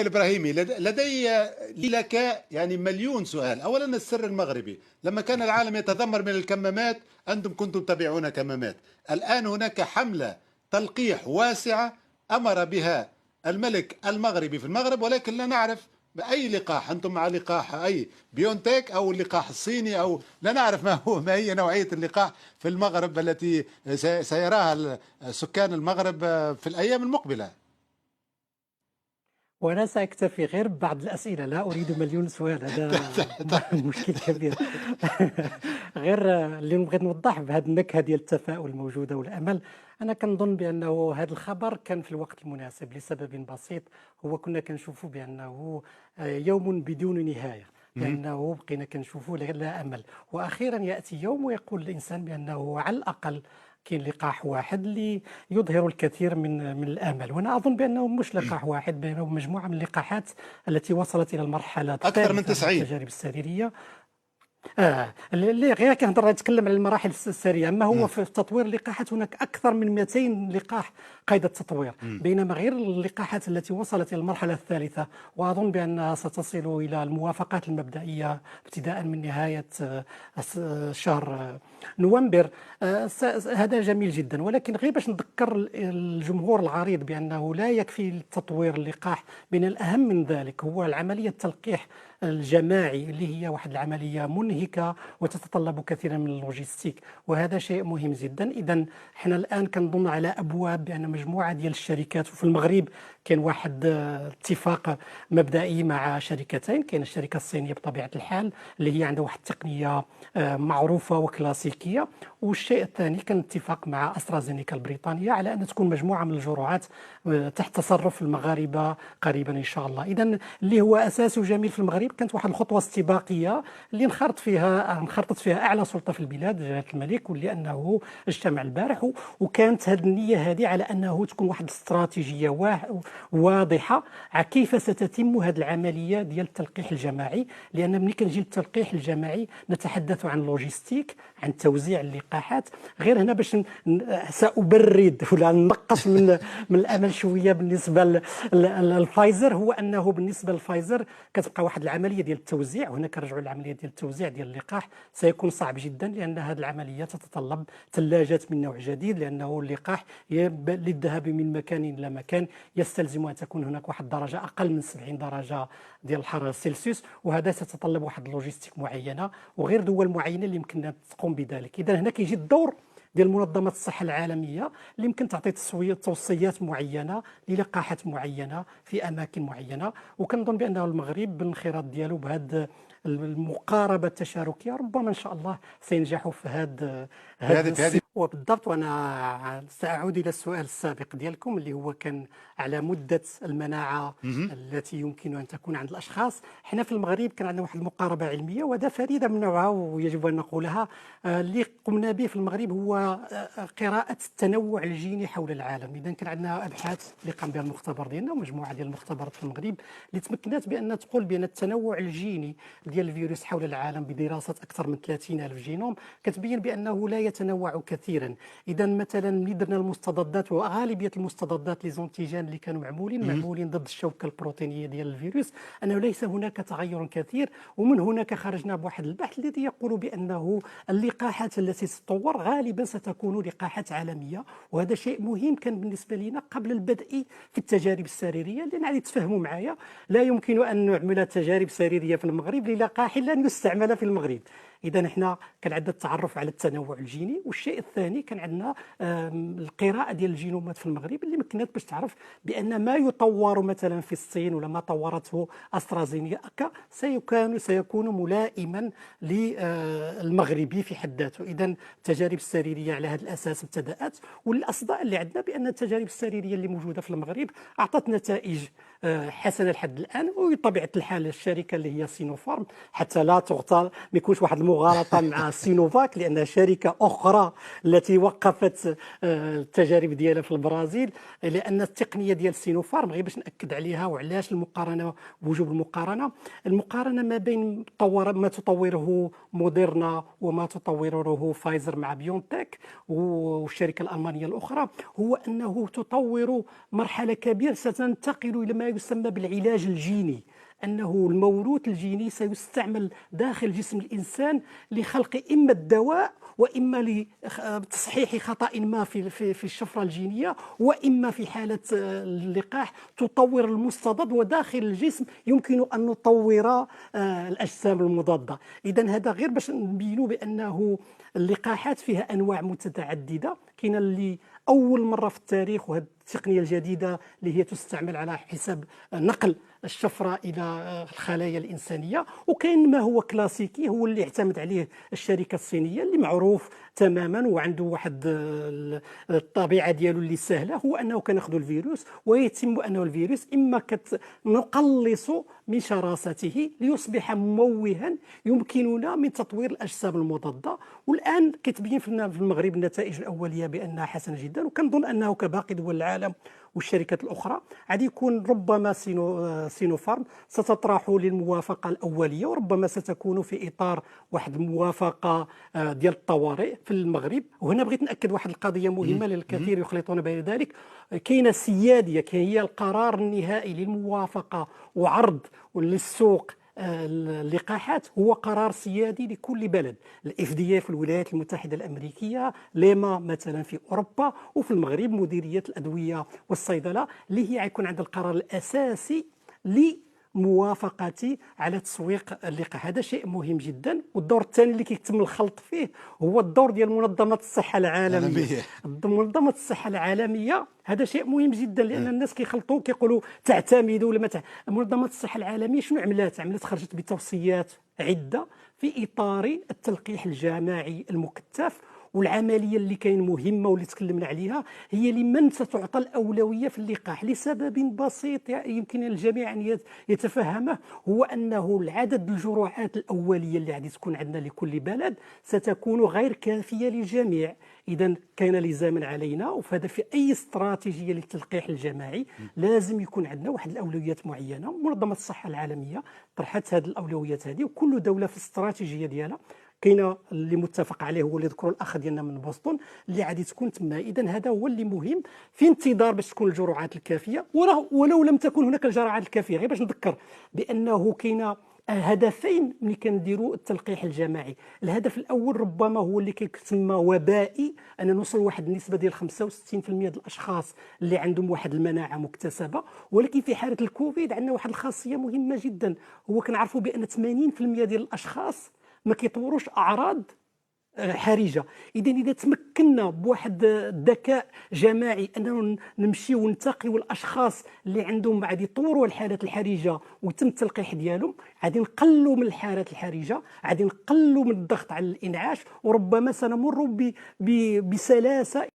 الإبراهيمي، لدي لك يعني مليون سؤال. أولا السر المغربي، لما كان العالم يتذمر من الكمامات أنتم كنتم تبيعون كمامات. الآن هناك حملة تلقيح واسعة أمر بها الملك المغربي في المغرب، ولكن لا نعرف بأي لقاح. أنتم مع لقاح أي بيونتيك أو اللقاح الصيني، أو لا نعرف ما هي نوعية اللقاح في المغرب التي سيراها سكان المغرب في الأيام المقبلة. وأنا سأكتفي غير ببعض الأسئلة، لا أريد مليون سؤال، هذا مشكل كبير. غير اللي بغيت نوضح بهذه النكهة ديال التفاؤل الموجودة والأمل. أنا كنظن بأنه هذا الخبر كان في الوقت المناسب لسبب بسيط، هو كنا كنشوفوا بأنه يوم بدون نهاية، لأنه بقينا كنشوفوا لا أمل، وأخيرا يأتي يوم ويقول الإنسان بأنه على الأقل كاين لقاح واحد اللي يظهر الكثير من الامل. وانا اظن بانه مش لقاح واحد، بانه مجموعه من اللقاحات التي وصلت الى المرحله أكثر من الثالثه من 90. التجارب السريريه. اللي غير كنهضر نتكلم على المراحل السريعه، اما هو في تطوير اللقاحات هناك اكثر من 200 لقاح قيد التطوير، بينما غير اللقاحات التي وصلت الى المرحله الثالثه واظن بانها ستصل الى الموافقات المبدئيه ابتداء من نهايه شهر نوفمبر. هذا جميل جدا، ولكن غير باش نذكر الجمهور العريض بانه لا يكفي تطوير اللقاح، من الاهم من ذلك هو العمليه التلقيح الجماعي، اللي هي واحد العمليه منهكه وتتطلب كثيرا من اللوجيستيك، وهذا شيء مهم جدا. اذا احنا الان كنظن على ابواب بان مجموعه ديال الشركات، وفي المغرب كاين واحد اتفاق مبدئي مع شركتين. كاين الشركه الصينيه بطبيعه الحال اللي هي عندها واحد التقنيه معروفه وكلاسيكيه، والشيء الثاني كان اتفاق مع استرازينيكا البريطانيه على ان تكون مجموعه من الجرعات تحت تصرف المغاربه قريبا ان شاء الله. اذا اللي هو اساسه جميل في المغرب، كانت واحد الخطوه استباقيه اللي انخرطت فيها اعلى سلطه في البلاد جلاله الملك، ولانه اجتمع البارح، وكانت هذه النيه هذه على انه تكون واحد الاستراتيجيه واضحه كيف ستتم هذه العمليه ديال التلقيح الجماعي. لان ملي كنجي للتلقيح الجماعي نتحدث عن لوجيستيك، عن توزيع اللقاحات. غير هنا باش سأبرد ولا نقص من الامل شويه بالنسبه للفايزر، هو انه بالنسبه للفايزر كتبقى واحد العمليه ديال التوزيع، وهنا كنرجعوا للعمليه ديال التوزيع ديال اللقاح سيكون صعب جدا، لان هذه العمليه تتطلب ثلاجات من نوع جديد، لانه اللقاح للذهاب من مكان الى مكان يستلزم ان تكون هناك واحد الدرجه اقل من 70 درجه ديال الحراره السلسيوس، وهذا سيتطلب واحد اللوجيستيك معينه، وغير دول معينه اللي يمكن تقوم بذلك. اذا هنا كيجي الدور ديال منظمه الصحه العالميه اللي يمكن تعطي توصيات معينه للقاحات معينه في اماكن معينه. وكنظن بانه المغرب بالانخراط ديالو بهذا المقاربه التشاركيه ربما ان شاء الله سينجحوا في هذا وبالضبط. وانا ساعود الى السؤال السابق ديالكم اللي هو كان على مده المناعه التي يمكن ان تكون عند الاشخاص. احنا في المغرب كان عندنا واحد المقاربه علميه وهذا فريده من نوعها ويجب ان نقولها. اللي قمنا به في المغرب هو قراءه التنوع الجيني حول العالم. اذا كان عندنا ابحاث اللي قام بها المختبر ديالنا ومجموعه ديال المختبرات في المغرب اللي تمكنت بان تقول بان التنوع الجيني ديال الفيروس حول العالم بدراسه اكثر من 30,000 جينوم كتبين بانه لا يتنوع كثيرا. اذا مثلا ملي درنا المستضدات، وغالبيه المستضدات لي زونتيجين اللي كانوا معمولين ضد الشوكه البروتينيه ديال الفيروس، انه ليس هناك تغير كثير. ومن هناك خرجنا بواحد البحث الذي يقول بانه اللقاحات التي ستطور غالبا ستكون لقاحات عالميه، وهذا شيء مهم كان بالنسبه لنا قبل البدء في التجارب السريريه. لان غادي تفهموا معايا لا يمكن ان نعمل تجارب سريريه في المغرب للقاح لن يستعمل في المغرب. اذا احنا كان عندنا التعرف على التنوع الجيني، والشيء الثاني كان عندنا القراءه ديال الجينومات في المغرب اللي مكنات باش تعرف بان ما يطور مثلا في الصين ولا ما طورته استرازينيكا سيكون ملائما للمغربي في حد ذاته. اذا التجارب السريريه على هذا الاساس ابتدات، والاصداء اللي عندنا بان التجارب السريريه اللي موجوده في المغرب اعطت نتائج حسنه لحد الان. وبطبيعه الحال الشركه اللي هي سينوفارم، حتى لا تغتال ما يكونش واحد المغالطه مع سينوفاك لانها شركه اخرى التي وقفت التجارب ديالها في البرازيل، لان التقنيه ديال سينوفارم غير باش ناكد عليها وعلاش المقارنه وجوب المقارنه ما بين ما تطوره موديرنا وما تطوره فايزر مع بيونتك والشركه الالمانيه الاخرى، هو انه تطور مرحله كبيره ستنتقل الى ما يسمى بالعلاج الجيني، أنه الموروث الجيني سيستعمل داخل جسم الإنسان لخلق إما الدواء وإما لتصحيح خطأ ما في الشفرة الجينية، وإما في حالة اللقاح تطور المستضد، وداخل الجسم يمكن أن نطور الأجسام المضادة. إذن هذا غير باش نبينوا بأنه اللقاحات فيها أنواع متعددة. كاين اللي أول مرة في التاريخ، وهذه التقنية الجديدة اللي هي تستعمل على حساب نقل الشفرة إلى الخلايا الإنسانية، وكاين ما هو كلاسيكي هو اللي اعتمد عليه الشركة الصينية اللي معروف تماما وعنده واحد الطبيعة ديالو اللي سهلة، هو أنه كناخذ الفيروس ويتم أنه الفيروس إما نقلص من شراسته ليصبح مموها يمكننا من تطوير الأجسام المضادة. والآن كتبين في المغرب النتائج الأولية بأنها حسنة جدا، وكنظن أنه كباقي دول العالم والشركات الأخرى غادي يكون ربما سينوفارم ستطرح للموافقة الأولية، وربما ستكون في إطار واحد الموافقة ديال الطوارئ في المغرب. وهنا بغيت نأكد واحد القضية مهمة للكثير يخلطون بين ذلك. كاينة سيادية، هي القرار النهائي للموافقة وعرض للسوق اللقاحات هو قرار سيادي لكل بلد. الاف دي اي في الولايات المتحدة الأمريكية، ليما مثلا في أوروبا، وفي المغرب مديرية الأدوية والصيدلة، اللي هي غيكون عندها القرار الأساسي موافقتي على تسويق اللقاح. هذا شيء مهم جدا. والدور الثاني اللي كيتم الخلط فيه هو الدور ديال منظمة الصحة العالمية. منظمة الصحة العالمية هذا شيء مهم جدا، لأن الناس كيخلطوا كيقولوا تعتمدوا ولا ما منظمة الصحة العالمية شنو عملت خرجت بتوصيات عدة في إطار التلقيح الجماعي المكثف. والعملية اللي كاين مهمة واللي تكلمنا عليها هي لمن ستعطى الأولوية في اللقاح لسبب بسيط يمكن الجميع أن يتفهمه، هو أنه العدد الجرعات الأولية اللي غادي تكون عندنا لكل بلد ستكون غير كافية للجميع. إذا كان لزاما علينا، وفهذا في أي استراتيجية للتلقيح الجماعي لازم يكون عندنا واحد الأولويات معينة. منظمة الصحة العالمية طرحت هذه الأولويات هذه، وكل دولة في الاستراتيجية ديالها. كاين اللي متفق عليه هو اللي ذكروا الاخ ديالنا من بوسطن اللي غادي تكون تما. اذا هذا هو اللي مهم في انتظار باش تكون الجرعات الكافيه، ولو لم تكن هناك الجرعات الكافيه. غير باش نذكر بانه كاين هدفين ملي كنديروا التلقيح الجماعي. الهدف الاول ربما هو اللي كيتسمى وبائي، ان نوصل لواحد النسبه ديال 65% ديال الاشخاص اللي عندهم واحد المناعه مكتسبه. ولكن في حاله الكوفيد عندنا واحد الخاصيه مهمه جدا، هو كنعرفوا بان 80% ديال الاشخاص ما كيطوروش اعراض حرجه. اذا تمكنا بواحد الذكاء جماعي اننا نمشي وننتقيو الاشخاص اللي عندهم غادي يطوروا الحالات الحرجه ويتم التلقيح ديالهم، غادي نقلوا من الحالات الحرجه، غادي نقلوا من الضغط على الانعاش، وربما سنمر بسلاسه